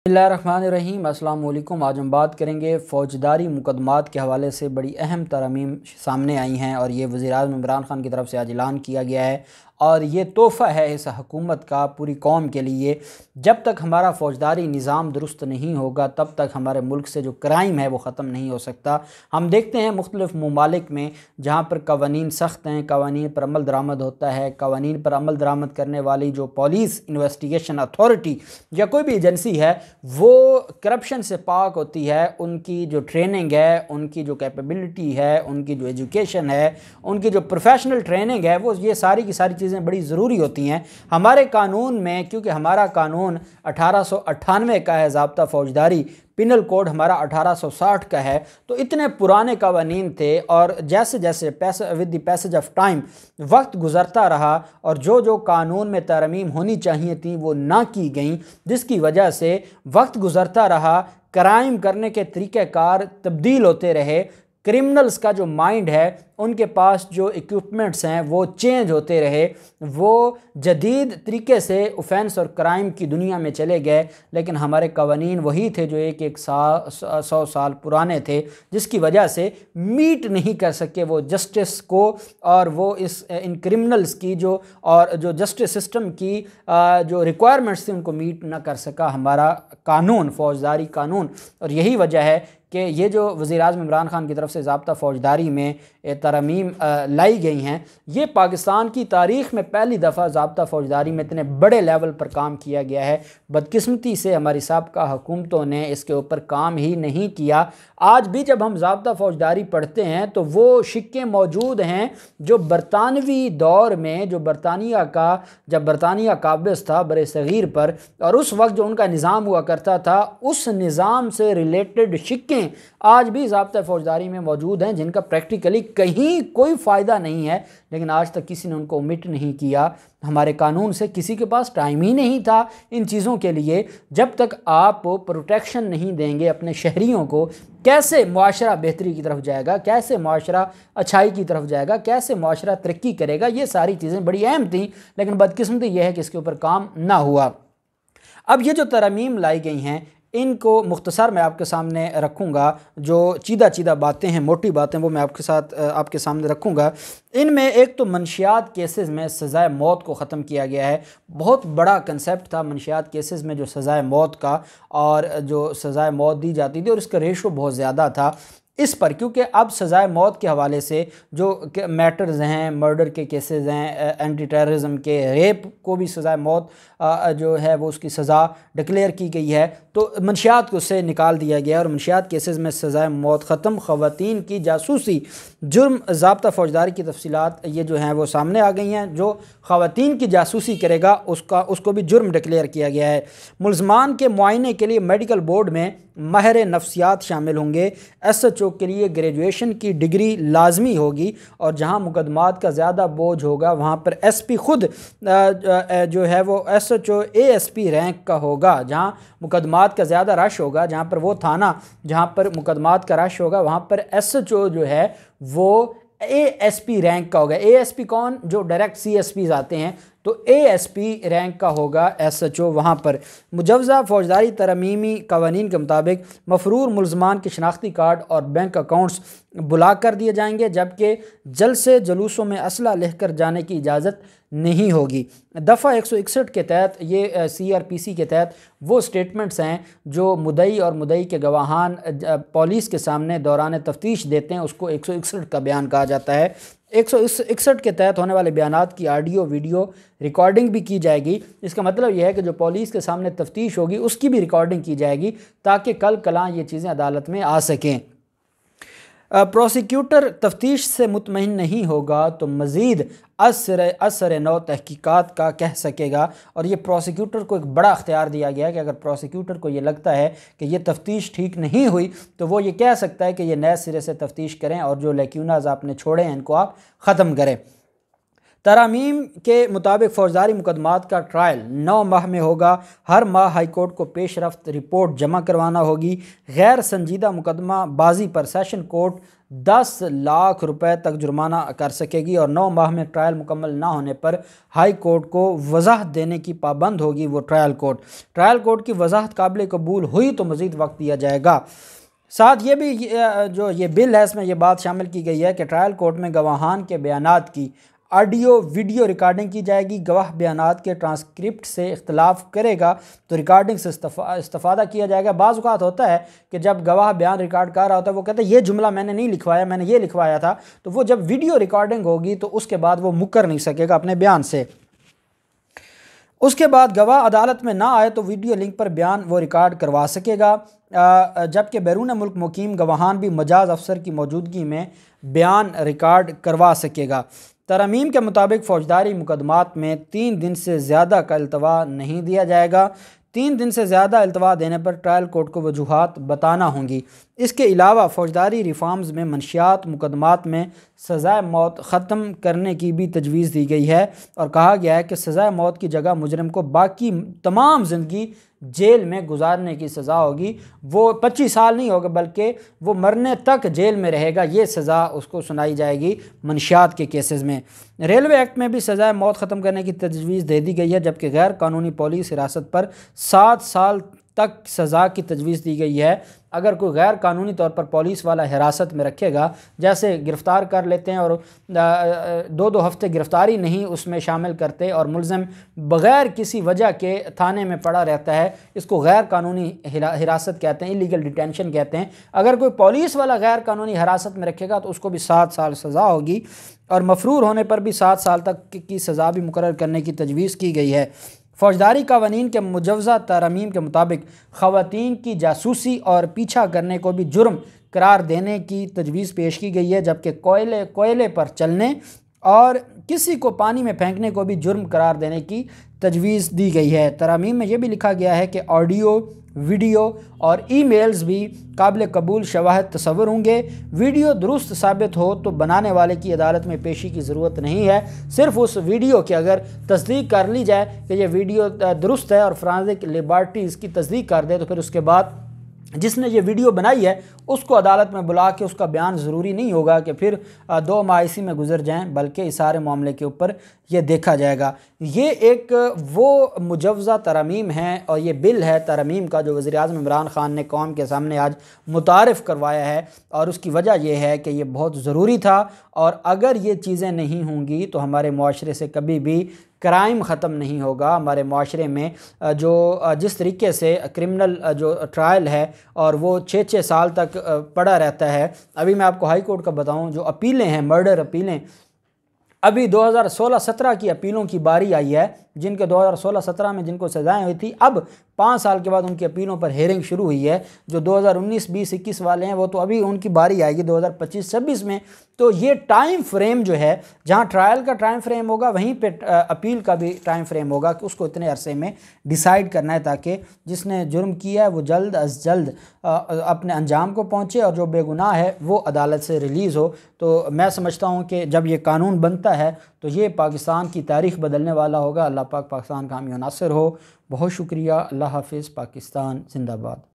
बिस्मिल्लाहिर्रहमानिर्रहीम। अस्सलाम वालेकुम। आज हम बात करेंगे फ़ौजदारी मुकदमात के हवाले से बड़ी अहम तरमीम सामने आई हैं और ये वज़ीर-ए-आज़म इमरान खान की तरफ से आज ऐलान किया गया है और ये तोहफ़ा है इस हुकूमत का पूरी कौम के लिए। जब तक हमारा फ़ौजदारी निज़ाम दुरुस्त नहीं होगा तब तक हमारे मुल्क से जो क्राइम है वो ख़त्म नहीं हो सकता। हम देखते हैं मुख्तलिफ़ ममालिक में जहाँ पर कवानीन सख्त हैं, कवानीन पर अमल दरामद होता है, कवानीन पर अमल दरामद करने वाली जो पुलिस इन्वेस्टिगेशन अथॉरिटी या कोई भी एजेंसी है वो करप्शन से पाक होती है। उनकी जो ट्रेनिंग है, उनकी जो कैपेबिलिटी है, उनकी जो एजुकेशन है, उनकी जो प्रोफेशनल ट्रेनिंग है, वो ये सारी की सारी चीज़ें बड़ी ज़रूरी होती हैं। हमारे कानून में, क्योंकि हमारा कानून 1898 का है, ज़ाब्ता फ़ौजदारी पिनल कोड हमारा 1860 का है, तो इतने पुराने कवानीन थे और जैसे जैसे with the passage of time वक्त गुज़रता रहा और जो जो कानून में तरमीम होनी चाहिए थी वो ना की गई, जिसकी वजह से वक्त गुज़रता रहा, क्राइम करने के तरीक़ेकार तब्दील होते रहे, क्रिमिनल्स का जो माइंड है, उनके पास जो इक्विपमेंट्स हैं वो चेंज होते रहे, वो जदीद तरीके से ऑफेंस और क्राइम की दुनिया में चले गए। लेकिन हमारे कवानीन वही थे जो एक 100 साल पुराने थे, जिसकी वजह से मीट नहीं कर सके वो जस्टिस को और वो इन क्रिमिनल्स की जो जस्टिस सिस्टम की जो रिक्वायरमेंट्स थी उनको मीट ना कर सका हमारा कानून, फ़ौजदारी कानून। और यही वजह है कि ये जो वज़ीर-ए-आज़म इमरान खान की तरफ से ज़ाब्ता फ़ौजदारी में तरमीम लाई गई हैं, ये पाकिस्तान की तारीख़ में पहली दफ़ा ज़ाब्ता फ़ौजदारी में इतने बड़े लेवल पर काम किया गया है। बदकिस्मती से हमारी साबिक़ा हुकूमतों ने इसके ऊपर काम ही नहीं किया। आज भी जब हम ज़ाब्ता फ़ौजदारी पढ़ते हैं तो वो शिक्के मौजूद हैं जो बरतानवी दौर में, जब बरतानिया काबिज़ था बरे-सग़ीर पर, और उस वक्त जो उनका निज़ाम हुआ करता था उस निज़ाम से रिलेटेड शिक्के आज भी ज़ाब्ता फ़ौजदारी में मौजूद हैं, जिनका प्रैक्टिकली कहीं कोई फ़ायदा नहीं है, लेकिन आज तक किसी ने उनको ओमिट नहीं किया। हमारे कानून से किसी के पास टाइम ही नहीं था इन चीज़ों के लिए। जब तक आप प्रोटेक्शन नहीं देंगे अपने शहरियों को, कैसे मुआशरा बेहतरी की तरफ जाएगा, कैसे मुआशरा अच्छाई की तरफ जाएगा, कैसे मुआशरा तरक्की करेगा, ये सारी चीज़ें बड़ी अहम थी। लेकिन बदकिस्मती यह है कि इसके ऊपर काम ना हुआ। अब ये जो तरमीम लाई गई हैं इनको मुख्तसर मैं आपके सामने रखूँगा। जो चीदा बातें हैं, मोटी बातें, वो मैं आपके सामने रखूँगा। इनमें एक तो मनशियात केसेस में सज़ाए मौत को ख़त्म किया गया है। बहुत बड़ा कंसेप्ट था मनशियात केसेस में जो सज़ाए मौत का, और जो सज़ाए मौत दी जाती थी और इसका रेशो बहुत ज़्यादा था इस पर, क्योंकि अब सज़ाए मौत के हवाले से जो मैटर्स हैं, मर्डर के केसेस हैं, एंटी टेररिज्म के, रेप को भी सज़ाए मौत जो है वो उसकी सज़ा डिक्लेयर की गई है, तो मंशियात को उससे निकाल दिया गया और मंशियात केसेस में सज़ाए मौत ख़त्म। ख़वातीन की जासूसी जुर्म, ज़ाब्ता फ़ौजदारी की तफसीलात ये जो हैं वो सामने आ गई हैं। जो ख़वातीन की जासूसी करेगा उसको भी जुर्म डिक्लेयर किया गया है। मुल्ज़मान के मुआयने के लिए मेडिकल बोर्ड में माहिर नफ्सियात शामिल होंगे। SHO के लिए ग्रेजुएशन की डिग्री लाजमी होगी और जहाँ मुकदमात का ज़्यादा बोझ होगा वहाँ पर SP खुद जो है वो SHO ASP रैंक का होगा। जहाँ मुकदमात का ज़्यादा रश होगा, जहाँ पर वो थाना जहाँ पर मुकदमात का रश होगा वहाँ पर SHO जो है वो ASP रैंक का होगा। ASP कौन? जो डायरेक्ट CSPs आते हैं, तो ASP रैंक का होगा SHO वहाँ पर। मुजवज़ा फ़ौजदारी तरमीमी कवानीन के मुताबिक मफरूर मुल्ज़मान के शनाख्ती कार्ड और बैंक अकाउंट्स ब्लॉक कर दिए जाएंगे, जबकि जलसे जुलूसों में असला लेकर जाने की इजाज़त नहीं होगी। दफ़ा 161 के तहत, ये CRPC के तहत वो स्टेटमेंट्स हैं जो मुदई और मुदई के गवाहान पुलिस के सामने दौरान तफ्तीश देते हैं, उसको 161 का बयान कहा जाता है। 161 के तहत होने वाले बयानात की ऑडियो वीडियो रिकॉर्डिंग भी की जाएगी। इसका मतलब यह है कि जो पुलिस के सामने तफ्तीश होगी उसकी भी रिकॉर्डिंग की जाएगी ताकि कल कलां ये चीज़ें अदालत में आ सकें। प्रोसिक्यूटर तफ्तीश से मुतमईन नहीं होगा तो मज़ीद असर नौ तहकीकात का कह सकेगा। और ये प्रोसिक्यूटर को एक बड़ा अख्तियार दिया गया है कि अगर प्रोसिक्यूटर को ये लगता है कि ये तफ्तीश ठीक नहीं हुई तो वो ये कह सकता है कि ये नए सिरे से तफ्तीश करें और जो लैक्यूनाज आपने छोड़े हैं इनको आप ख़त्म करें। ترامیم کے مطابق فوجداری مقدمات کا ٹرائل 9 ماہ میں ہوگا۔ ہر ماہ ہائی کورٹ کو پیش رفت رپورٹ جمع کروانا ہوگی۔ غیر سنجیدہ مقدمہ بازی پر سیشن کورٹ 10 لاکھ روپے تک جرمانہ کر سکے گی، اور 9 ماہ میں ٹرائل مکمل نہ ہونے پر ہائی کورٹ کو وضاحت دینے کی پابند ہوگی وہ ٹرائل کورٹ کی وضاحت قابل قبول ہوئی تو مزید وقت دیا جائے گا۔ ساتھ یہ بھی جو یہ بل ہے اس میں یہ بات شامل کی گئی ہے کہ ٹرائل کورٹ میں گواہان کے بیانات کی آڈیو ویڈیو ریکارڈنگ کی جائے گی۔ گواہ بیانات کے ٹرانسکرپٹ سے اختلاف کرے گا تو ریکارڈنگ سے استفادہ کیا جائے گا۔ بعض اوقات ہوتا ہے کہ جب گواہ بیان ریکارڈ کر رہا ہوتا ہے وہ کہتے ہیں یہ جملہ میں نے نہیں لکھوایا، میں نے یہ لکھوایا تھا، تو وہ جب ویڈیو ریکارڈنگ ہوگی تو اس کے بعد وہ مکر نہیں سکے گا اپنے بیان سے۔ اس کے بعد گواہ عدالت میں نہ آئے تو ویڈیو لنک پر بیان وہ ریکارڈ کروا سکے گا، جبکہ بیرون ملک مقیم گواہان بھی مجاز افسر کی موجودگی میں بیان ریکارڈ کروا سکے گا۔ ترامیم کے مطابق فوجداری مقدمات میں 3 دن سے زیادہ کا التوا نہیں دیا جائے گا۔ 3 دن سے زیادہ التوا دینے پر ٹرائل کورٹ کو وجوہات بتانا ہوں گی۔ اس کے علاوہ فوجداری ریفارمز میں منشیات مقدمات میں سزائے موت ختم کرنے کی بھی تجویز دی گئی ہے، اور کہا گیا ہے کہ سزائے موت کی جگہ مجرم کو باقی تمام زندگی جیل میں گزارنے کی سزا ہوگی۔ وہ 25 سال نہیں ہوگا بلکہ وہ مرنے تک جیل میں رہے گا، یہ سزا اس کو سنائی جائے گی منشیات کے کیسز میں۔ ریلوے ایکٹ میں بھی سزائے موت ختم کرنے کی تجویز دے دی گئی ہے، جبکہ غیر قانونی پولیس حراست پر 7 سال تک سزا کی تجویز دی گئی ہے۔ اگر کوئی غیر قانونی طور پر پولیس والا حراست میں رکھے گا، جیسے گرفتار کر لیتے ہیں اور 2 ہفتے گرفتاری نہیں اس میں شامل کرتے اور ملزم بغیر کسی وجہ کے تھانے میں پڑا رہتا ہے، اس کو غیر قانونی حراست کہتے ہیں، ایلیگل ڈیٹینشن کہتے ہیں۔ اگر کوئی پولیس والا غیر قانونی حراست میں رکھے گا تو اس کو بھی 7 سال سزا ہوگی، اور مفرور ہونے پر بھی 7 سال تک کی سزا بھی مقرر کرنے کی تجویز کی گئی ہے۔ فوجداری قوانین کے مجوزہ ترامیم کے مطابق خواتین کی جاسوسی اور پیچھا کرنے کو بھی جرم قرار دینے کی تجویز پیش کی گئی ہے، جبکہ کوئلے پر چلنے اور کسی کو پانی میں پھینکنے کو بھی جرم قرار دینے کی تجویز دی گئی ہے۔ ترامیم میں یہ بھی لکھا گیا ہے کہ آڈیو، ویڈیو اور ای میلز بھی قابل قبول شواہد تصور ہوں گے۔ ویڈیو درست ثابت ہو تو بنانے والے کی عدالت میں پیشی کی ضرورت نہیں ہے۔ صرف اس ویڈیو کی اگر تصدیق کر لی جائے کہ یہ ویڈیو درست ہے اور فرانزک لیبارٹری اس کی تصدیق کر دے تو پھر اس کے بعد جس نے یہ ویڈیو بنائی ہے اس کو عدالت میں بلا کے اس کا بیان ضروری نہیں ہوگا کہ پھر 2 ماہ اسی میں گزر جائیں، بلکہ اس سارے معاملے کے اوپر یہ دیکھا جائے گا۔ یہ ایک وہ مجوزہ ترامیم ہے اور یہ بل ہے ترامیم کا جو وزیر اعظم عمران خان نے قوم کے سامنے آج متعارف کروایا ہے، اور اس کی وجہ یہ ہے کہ یہ بہت ضروری تھا، اور اگر یہ چیزیں نہیں ہوں گی تو ہمارے معاشرے سے کبھی بھی کرائم ختم نہیں ہوگا۔ ہمارے معاشرے میں جس طریقے سے کرمنل جو ٹرائل ہے اور وہ 6 سال تک پڑا رہتا ہے۔ ابھی میں آپ کو ہائی کورٹ کا بتاؤں، جو اپیلیں ہیں، مرڈر اپیلیں، ابھی 2016-17 کی اپیلوں کی باری آئی ہے، جن کے 2016-17 میں جن کو سزائیں ہوئی تھی، اب 5 سال کے بعد ان کی اپیلوں پر ہیرنگ شروع ہوئی ہے۔ جو 2019-20-21 والے ہیں وہ تو ابھی ان کی باری آئے گی 2025-26 میں۔ تو یہ ٹائم فریم جو ہے، جہاں ٹرائل کا ٹائم فریم ہوگا وہیں پہ اپیل کا بھی ٹائم فریم ہوگا کہ اس کو اتنے عرصے میں ڈیسائیڈ کرنا ہے، تاکہ جس نے جرم کیا ہے وہ جلد از جلد اپنے انجام کو پہنچے اور جو بے گناہ ہے وہ عدالت سے ریلیز ہو۔ تو میں سمجھتا ہوں کہ جب یہ قانون بنتا ہے تو یہ پاکستان کی تاریخ بدلنے والا ہوگا۔ اللہ پاک پاکستان کا حامی و ناصر ہو۔ بہت شکریہ۔ اللہ حافظ۔ پاکستان زندہ باد۔